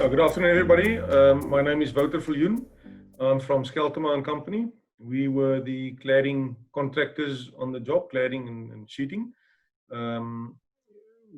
Good afternoon, everybody. My name is Wouter Viljoen. I'm from Skeltema and Company. We were the cladding contractors on the job, cladding and sheeting.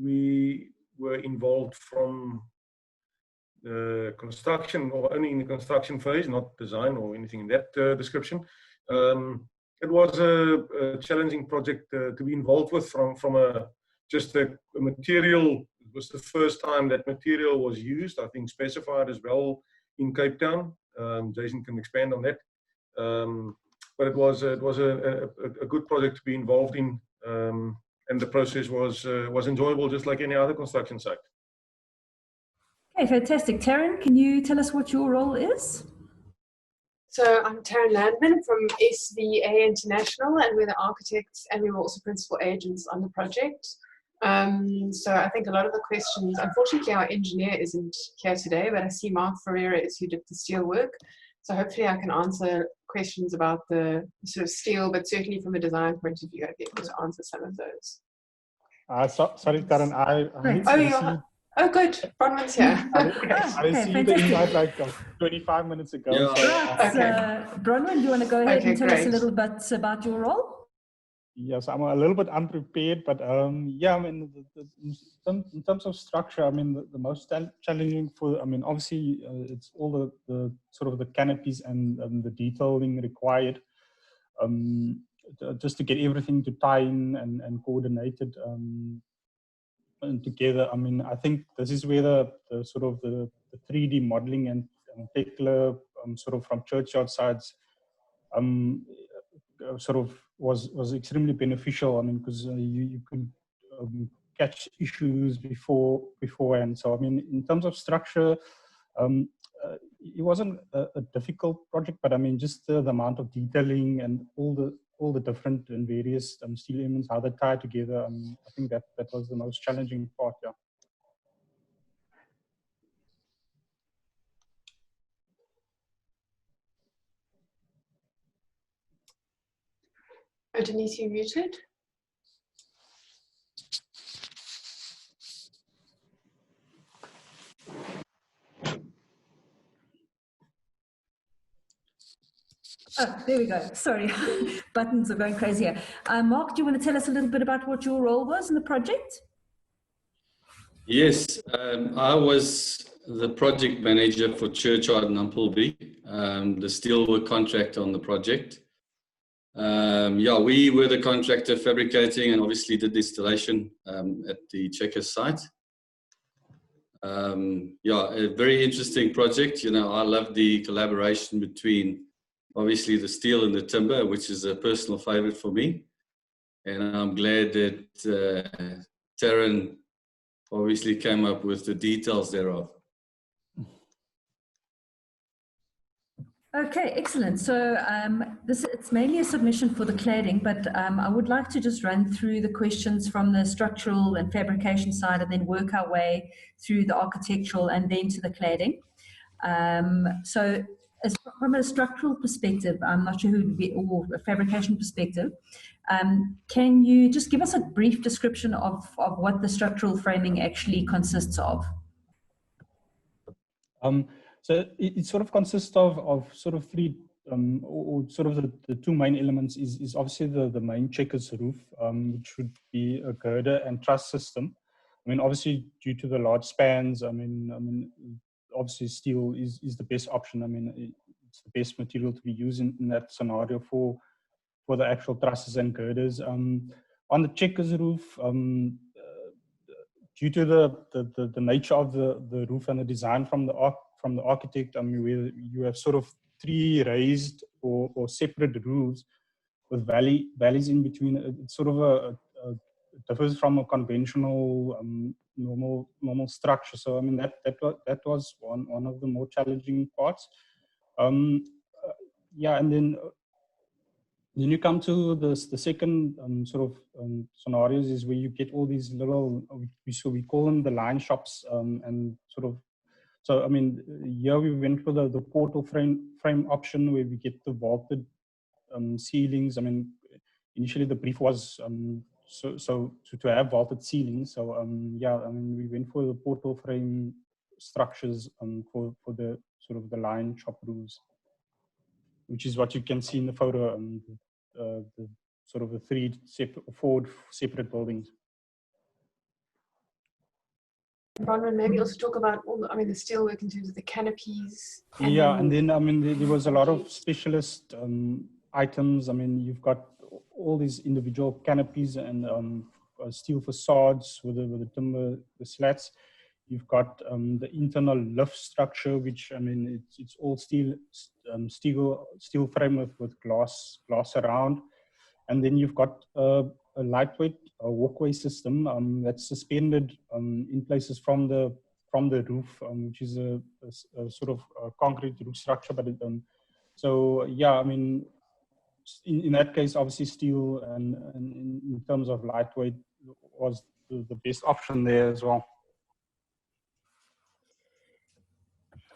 We were involved from the construction, or only in the construction phase, not design or anything in that description. It was a challenging project to be involved with from just a material. It was the first time that material was used, I think specified as well in Cape Town. Jason can expand on that. But it was a good project to be involved in, and the process was enjoyable, just like any other construction site. Okay, fantastic. Taryn, can you tell us what your role is? So I'm Taryn Landman from SVA International, and we're the architects and we were also principal agents on the project. So I think a lot of the questions, unfortunately our engineer isn't here today, but I see Mark Ferreira is who did the steel work. So hopefully I can answer questions about the sort of steel, but certainly from a design point of view, I'd be able to answer some of those. Sorry, Taryn, Oh, good. Bronwyn's here. I received the invite like 25 minutes ago. Yeah. So, Right. Bronwyn, do you want to go ahead and tell us a little bit about your role? Yes, I'm a little bit unprepared, but yeah, I mean, in terms of structure, I mean, the most challenging obviously it's all the sort of the canopies and the detailing required just to get everything to tie in and coordinated together. I mean, I think this is where the sort of the 3D modeling and particular sort of from churchyard sides sort of was extremely beneficial. I mean, because you could catch issues beforehand. So I mean, in terms of structure, it wasn't a difficult project, but I mean, just the amount of detailing and all the different and various steel elements, how they tie together. I think that was the most challenging part. Yeah. Oh, Denise, you muted? Oh, there we go. Sorry, buttons are going crazy here. Mark, do you want to tell us a little bit about what your role was in the project? Yes, I was the project manager for Churchyard and Umpleby, the steelwork contractor on the project. Yeah, we were the contractor fabricating and obviously did the installation at the Checkers site. Yeah, a very interesting project. You know, I love the collaboration between obviously the steel and the timber, which is a personal favorite for me. And I'm glad that Taryn obviously came up with the details thereof. Okay, excellent. So it's mainly a submission for the cladding, but I would like to just run through the questions from the structural and fabrication side and then work our way through the architectural and then to the cladding. So from a structural perspective, I'm not sure who would be, or a fabrication perspective, can you just give us a brief description of what the structural framing actually consists of? So it sort of consists of sort of three, or sort of the two main elements is obviously the main Checkers roof, which would be a girder and truss system. I mean, obviously due to the large spans, I mean, obviously steel is the best option. I mean, it's the best material to be used in that scenario for the actual trusses and girders. On the Checkers roof, due to the nature of the roof and the design from the architect, I mean, where you have sort of three raised or separate roofs with valleys in between, it's sort of differs from a conventional normal structure. So I mean that was one of the more challenging parts. Yeah, and then you come to the second sort of scenarios is where you get all these little, so we call them the line shops, and sort of, so I mean, here we went for the portal frame option where we get the vaulted ceilings. I mean, initially the brief was so to have vaulted ceilings. So yeah, I mean, we went for the portal frame structures for the sort of the line chop roofs, which is what you can see in the photo, the sort of the four separate buildings. Bronwyn, maybe also talk about all the, I mean, the steelwork in terms of the canopies. And then I mean, there was a lot of specialist items. I mean, you've got all these individual canopies and steel facades with the timber, the slats. You've got the internal lift structure, which I mean, it's all steel frame with glass around, and then you've got a lightweight walkway system that's suspended in places from the roof, which is a sort of a concrete roof structure. But so yeah, I mean, in that case, obviously steel and in terms of lightweight was the best option there as well.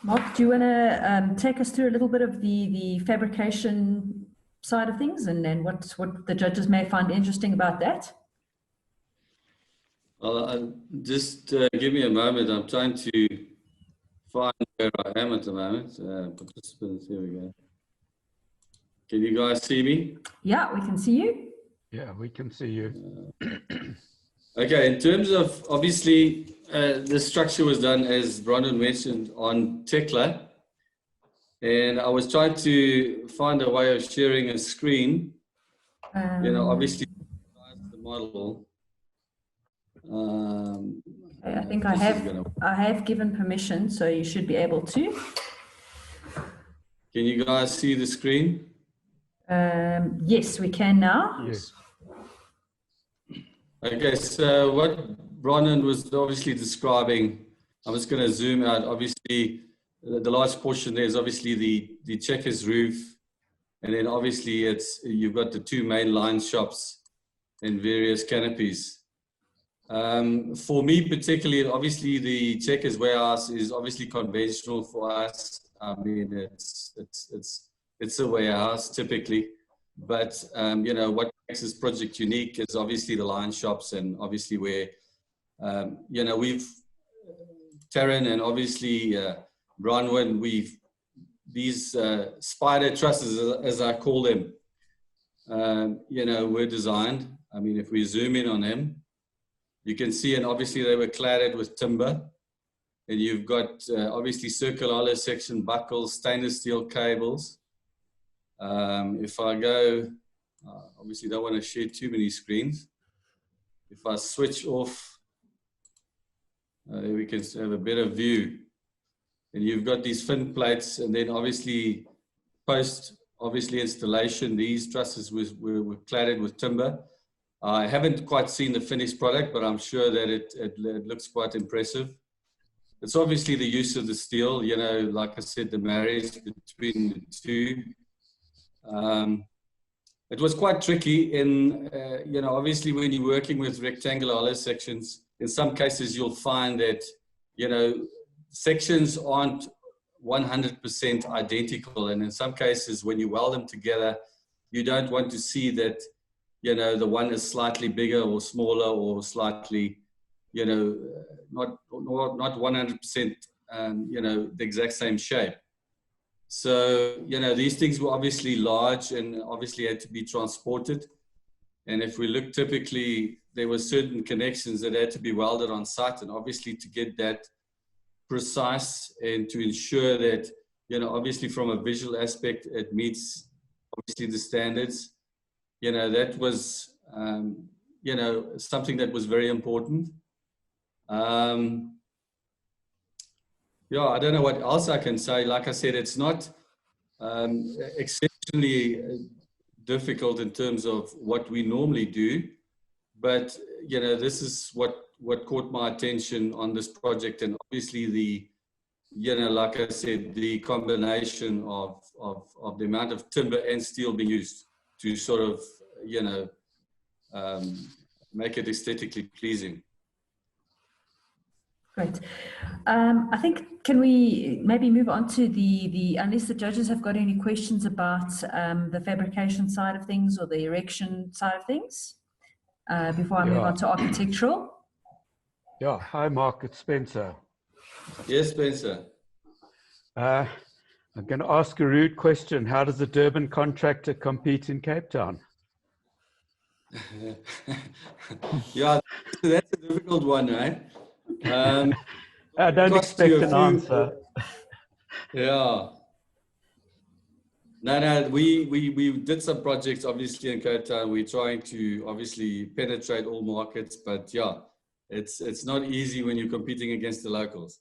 Mark, do you want to take us through a little bit of the fabrication side of things and what the judges may find interesting about that? Well, just give me a moment. I'm trying to find where I am at the moment. Participants, here we go. Can you guys see me? Yeah, we can see you. Yeah, we can see you. Okay, in terms of, obviously, the structure was done, as Brandon mentioned, on Tekla. And I was trying to find a way of sharing a screen. You know, obviously, the model. I think I have given permission, so you should be able to. Can you guys see the screen? Yes, we can now. Yes. Okay, so what Brandon was obviously describing, I'm just going to zoom out. Obviously, the large portion there is obviously the checkers roof, and then obviously you've got the two main line shops and various canopies. For me particularly, obviously the checkers warehouse is obviously conventional for us. I mean, it's a warehouse typically, but you know, what makes this project unique is obviously the line shops, and obviously where you know, Taryn and obviously Bronwyn, these spider trusses, as I call them, you know, were designed. I mean, if we zoom in on them, you can see, and obviously they were cladded with timber, and you've got obviously circular hollow section buckles, stainless steel cables. If I go, obviously don't want to share too many screens. If I switch off, there we can have a better view. And you've got these fin plates, and then obviously post installation, these trusses were cladded with timber. I haven't quite seen the finished product, but I'm sure that it looks quite impressive. It's obviously the use of the steel, you know, like I said, the marriage between the two. It was quite tricky in, you know, obviously when you're working with rectangular hollow sections, in some cases you'll find that, you know, sections aren't 100% identical. And in some cases, when you weld them together, you don't want to see that, you know, the one is slightly bigger or smaller or slightly, you know, not 100%, you know, the exact same shape. So, you know, these things were obviously large and obviously had to be transported. And if we look typically, there were certain connections that had to be welded on site, and obviously to get that precise and to ensure that, you know, obviously from a visual aspect, it meets obviously the standards. You know, that was, you know, something that was very important. Yeah, I don't know what else I can say. Like I said, it's not exceptionally difficult in terms of what we normally do, but, you know, this is what caught my attention on this project. And obviously the, you know, like I said, the combination of the amount of timber and steel being used to sort of, you know, make it aesthetically pleasing. Great. I think, can we maybe move on to unless the judges have got any questions about the fabrication side of things or the erection side of things, before I move on to architectural? Yeah, hi Mark, it's Spencer. Yes, Spencer. I'm going to ask a rude question. How does a Durban contractor compete in Cape Town? Yeah, that's a difficult one, right? I don't cost you expect a an few- answer. Yeah. No, we did some projects obviously in Cape Town. We're trying to obviously penetrate all markets, but yeah, it's not easy when you're competing against the locals.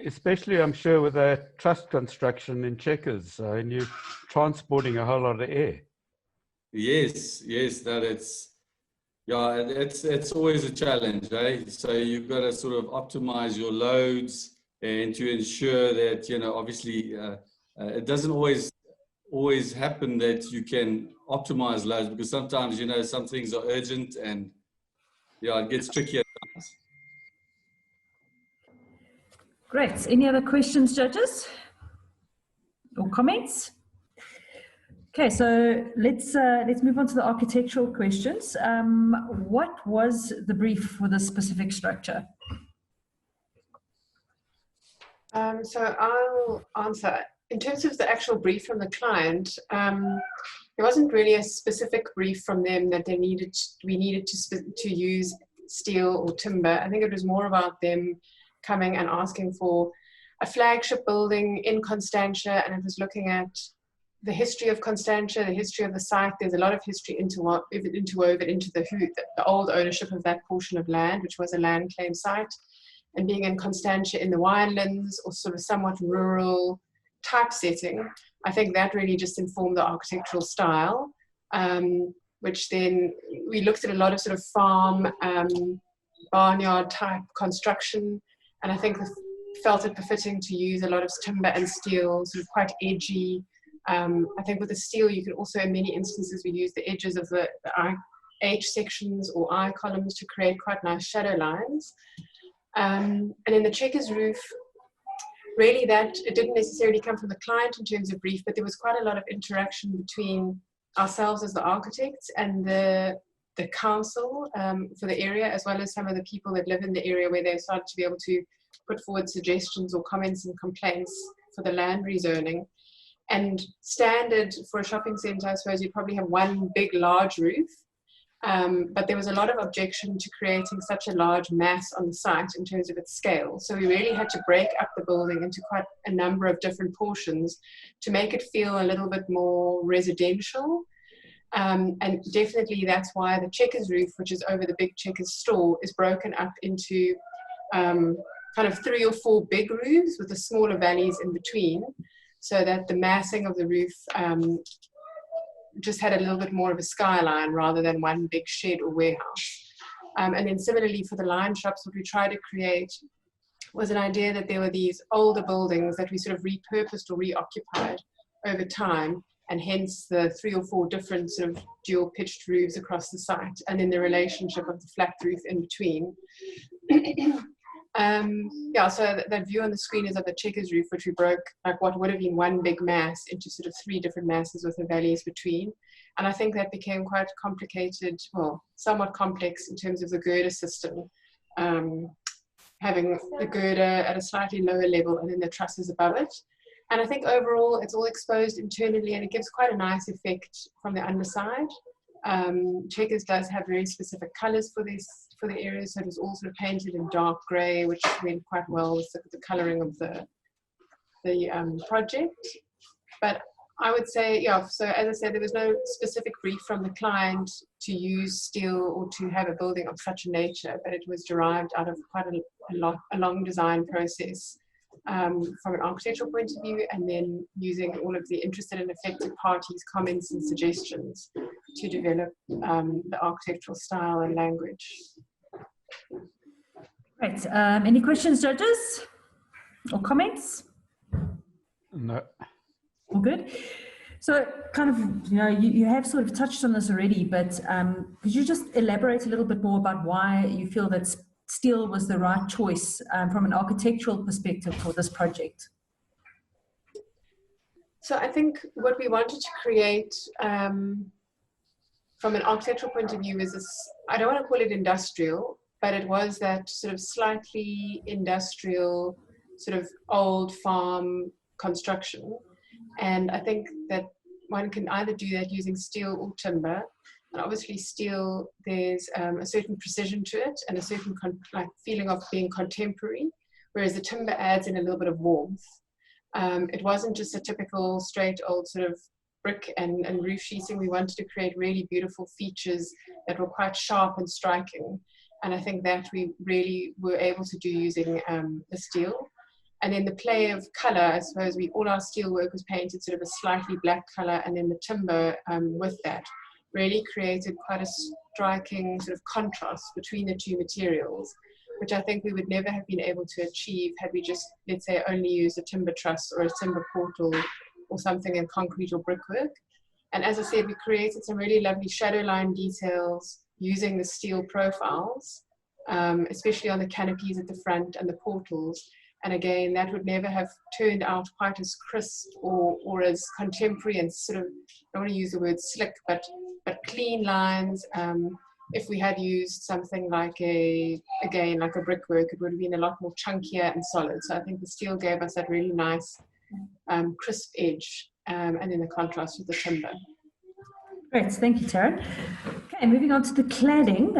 Especially, I'm sure, with a truss construction in Checkers, and you're transporting a whole lot of air. Yes, no, it's always a challenge, eh? So you've got to sort of optimize your loads and to ensure that, you know, obviously it doesn't always happen that you can optimize loads, because sometimes, you know, some things are urgent and yeah, it gets tricky at times. Great. Any other questions, judges? Or comments? Okay, so let's move on to the architectural questions. What was the brief for this specific structure? So I'll answer. In terms of the actual brief from the client, there wasn't really a specific brief from them that we needed to use steel or timber. I think it was more about them coming and asking for a flagship building in Constantia, and it was looking at the history of Constantia, the history of the site. There's a lot of history interwoven into the old ownership of that portion of land, which was a land claim site, and being in Constantia in the winelands or sort of somewhat rural type setting. I think that really just informed the architectural style, which then we looked at a lot of sort of farm, barnyard type construction, and I think felt it befitting to use a lot of timber and steel, sort of quite edgy. I think with the steel, you can also, in many instances, we use the edges of the H sections or I columns to create quite nice shadow lines. And in the Checkers roof, really it didn't necessarily come from the client in terms of brief, but there was quite a lot of interaction between ourselves as the architects and the council for the area, as well as some of the people that live in the area, where they started to be able to put forward suggestions or comments and complaints for the land rezoning. And standard for a shopping centre, I suppose you'd probably have one big, large roof. But there was a lot of objection to creating such a large mass on the site in terms of its scale. So we really had to break up the building into quite a number of different portions to make it feel a little bit more residential. And definitely that's why the Checkers roof, which is over the big Checkers store, is broken up into kind of 3 or 4 big roofs with the smaller valleys in between, so that the massing of the roof just had a little bit more of a skyline rather than one big shed or warehouse. And then similarly for the line shops, what we tried to create was an idea that there were these older buildings that we sort of repurposed or reoccupied over time, and hence the 3 or 4 different sort of dual pitched roofs across the site, and then the relationship of the flat roof in between. So that view on the screen is of the Checkers roof, which we broke like what would have been one big mass into sort of 3 different masses with the valleys between. And I think that became quite complicated, well, somewhat complex in terms of the girder system, having the girder at a slightly lower level and then the trusses above it. And I think overall it's all exposed internally, and it gives quite a nice effect from the underside. Checkers does have very specific colors for the areas, so it was all sort of painted in dark grey, which went quite well with the colouring of the project. But I would say, yeah, so as I said, there was no specific brief from the client to use steel or to have a building of such a nature, but it was derived out of quite a long design process from an architectural point of view, and then using all of the interested and affected parties' comments and suggestions to develop the architectural style and language. Great. Any questions, judges, or comments? No. All good. So kind of, you have sort of touched on this already, but could you just elaborate a little bit more about why you feel that steel was the right choice from an architectural perspective for this project? So I think what we wanted to create from an architectural point of view is this, I don't want to call it industrial, but it was that sort of slightly industrial, sort of old farm construction. And I think that one can either do that using steel or timber. And obviously steel, there's a certain precision to it and a certain feeling of being contemporary, whereas the timber adds in a little bit of warmth. It wasn't just a typical straight old sort of brick and roof sheeting. We wanted to create really beautiful features that were quite sharp and striking. And I think that we really were able to do using the steel. And then the play of color, I suppose all our steel work was painted sort of a slightly black color, and then the timber with that really created quite a striking sort of contrast between the two materials, which I think we would never have been able to achieve had we just, let's say, only used a timber truss or a timber portal or something in concrete or brickwork. And as I said, we created some really lovely shadow line details using the steel profiles, especially on the canopies at the front and the portals. And again, that would never have turned out quite as crisp or as contemporary and sort of, I don't want to use the word slick, but clean lines. If we had used something like a brickwork, it would have been a lot more chunkier and solid. So I think the steel gave us that really nice crisp edge, and then the contrast with the timber. Great, thank you, Taryn. Okay, moving on to the cladding.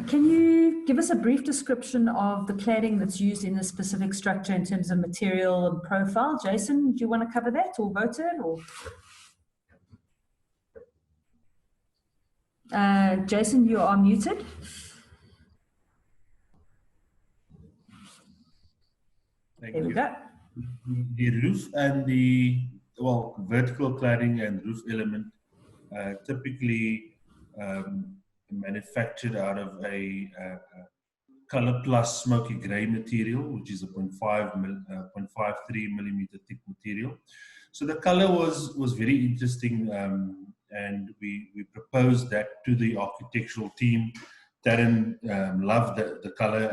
Can you give us a brief description of the cladding that's used in a specific structure in terms of material and profile? Jason, do you want to cover that, or Wouter? Jason, you are muted. Thank There we you. go. The roof and the vertical cladding and roof element typically manufactured out of a color plus smoky gray material, which is a 0.53 millimeter thick material. So the color was very interesting, and we proposed that to the architectural team. Taryn loved the color,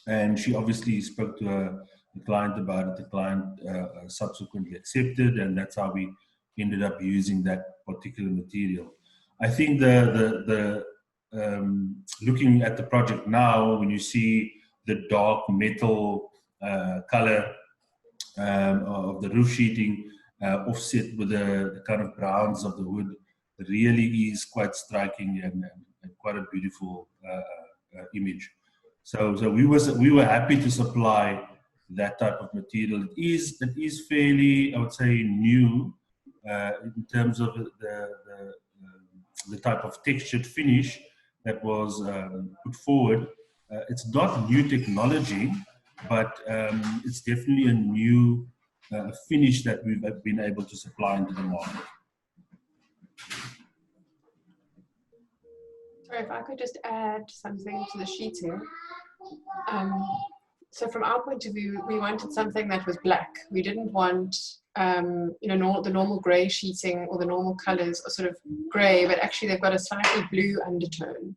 and she obviously spoke to the client about it. The client subsequently accepted, and that's how we ended up using that particular material. I think the looking at the project now, when you see the dark metal color of the roof sheeting offset with the kind of browns of the wood, really is quite striking and quite a beautiful image. So we were happy to supply that type of material. It is fairly, I would say, new in terms of the type of textured finish that was put forward. It's not new technology, but it's definitely a new finish that we've been able to supply into the market. Sorry, if I could just add something to the sheeting. So from our point of view, we wanted something that was black. We didn't want, the normal grey sheeting or the normal colours are sort of grey, but actually they've got a slightly blue undertone.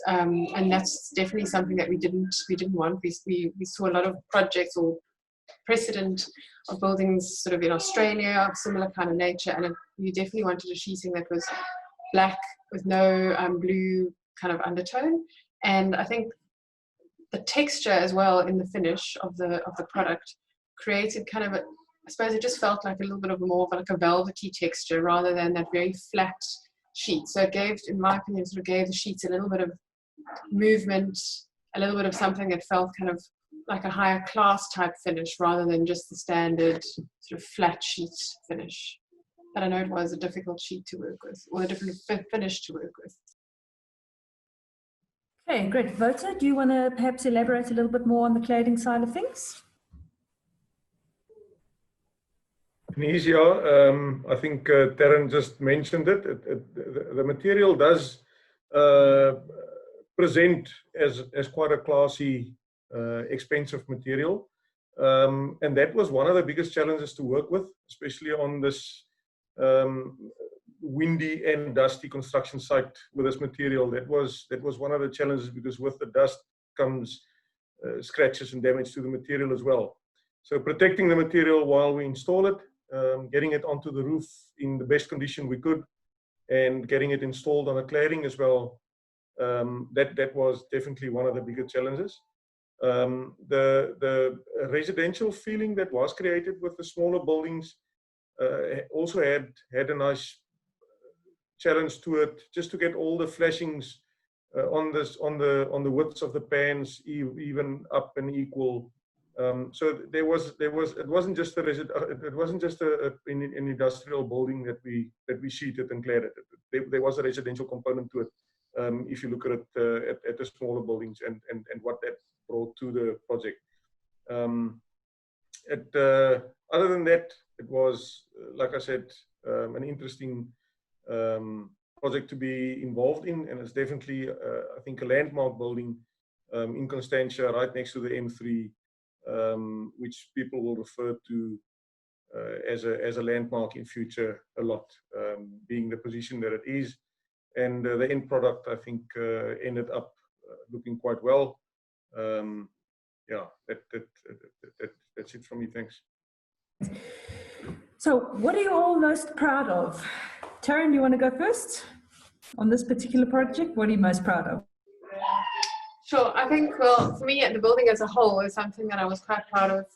And that's definitely something that we didn't want. We saw a lot of projects or precedent of buildings sort of in Australia of similar kind of nature, and we definitely wanted a sheeting that was black with no blue kind of undertone. And I think the texture as well in the finish of the product created kind of I suppose it just felt like a little bit of more of like a velvety texture rather than that very flat sheet. So it gave, in my opinion, sort of gave the sheets a little bit of movement, a little bit of something that felt kind of like a higher class type finish rather than just the standard sort of flat sheet finish. But I know it was a difficult sheet to work with, or a different finish to work with. Okay, great. Wouter, do you want to perhaps elaborate a little bit more on the cladding side of things? I think Taryn just mentioned it. The material does present as quite a classy, expensive material. And that was one of the biggest challenges to work with, especially on this windy and dusty construction site with this material. That was one of the challenges, because with the dust comes scratches and damage to the material as well. So protecting the material while we install it, getting it onto the roof in the best condition we could, and getting it installed on a cladding as well That was definitely one of the bigger challenges. The residential feeling that was created with the smaller buildings also had a nice challenge to it, just to get all the flashings on the widths of the pans even up and equal. So it wasn't just an industrial building that we sheeted and cladded. There was a residential component to it. If you look at it at the smaller buildings and what that brought to the project. Other than that, it was, like I said, an interesting project to be involved in, and it's definitely, I think, a landmark building in Constantia, right next to the M3, which people will refer to as a landmark in future a lot, being the position that it is. And the end product, I think, ended up looking quite well. Yeah, that's it from me. Thanks. So what are you all most proud of? Taryn, you want to go first on this particular project? What are you most proud of? Sure. I think, well, for me, the building as a whole is something that I was quite proud of,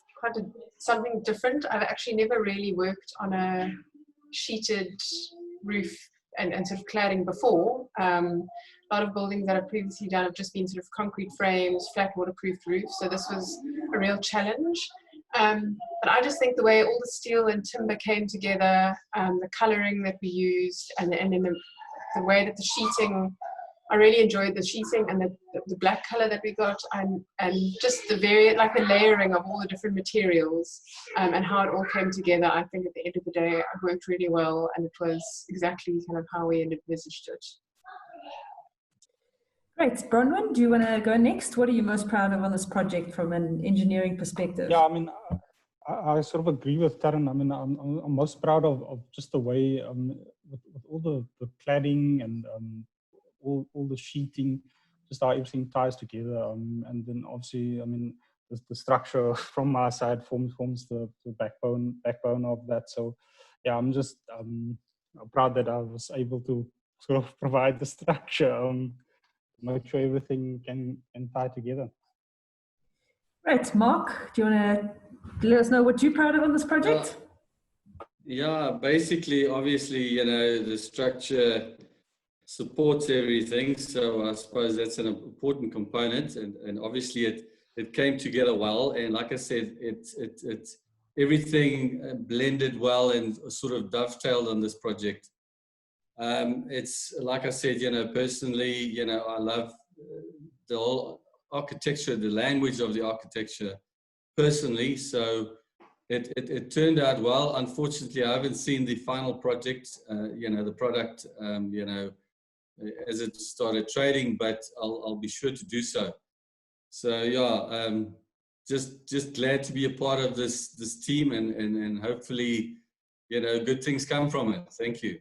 something different. I've actually never really worked on a sheeted roof and sort of cladding before. A lot of buildings that I've previously done have just been sort of concrete frames, flat waterproof roofs. So this was a real challenge. But I just think the way all the steel and timber came together, the colouring that we used, and then the way that the sheeting, I really enjoyed the sheeting and the black colour that we got, and just the the layering of all the different materials, and how it all came together. I think at the end of the day, it worked really well, and it was exactly kind of how we envisaged it. Great. Bronwyn, do you want to go next? What are you most proud of on this project from an engineering perspective? Yeah, I mean, I sort of agree with Taryn. I mean, I'm most proud of just the way with all the cladding and all the sheeting, just how everything ties together. And then obviously, I mean, the structure from my side forms the backbone of that. So yeah, I'm just proud that I was able to sort of provide the structure, make sure everything can tie together. Right, Mark, do you want to let us know what you're proud of on this project? Yeah, basically, obviously, you know, the structure supports everything. So I suppose that's an important component, and obviously it came together well. And like I said, it's everything blended well and sort of dovetailed on this project. It's like I said, you know, personally, you know, I love the whole architecture, the language of the architecture personally. So it turned out well. Unfortunately, I haven't seen the final project, you know, the product, you know, as it started trading, but I'll be sure to do so. So yeah, just glad to be a part of this team, and hopefully, you know, good things come from it. Thank you.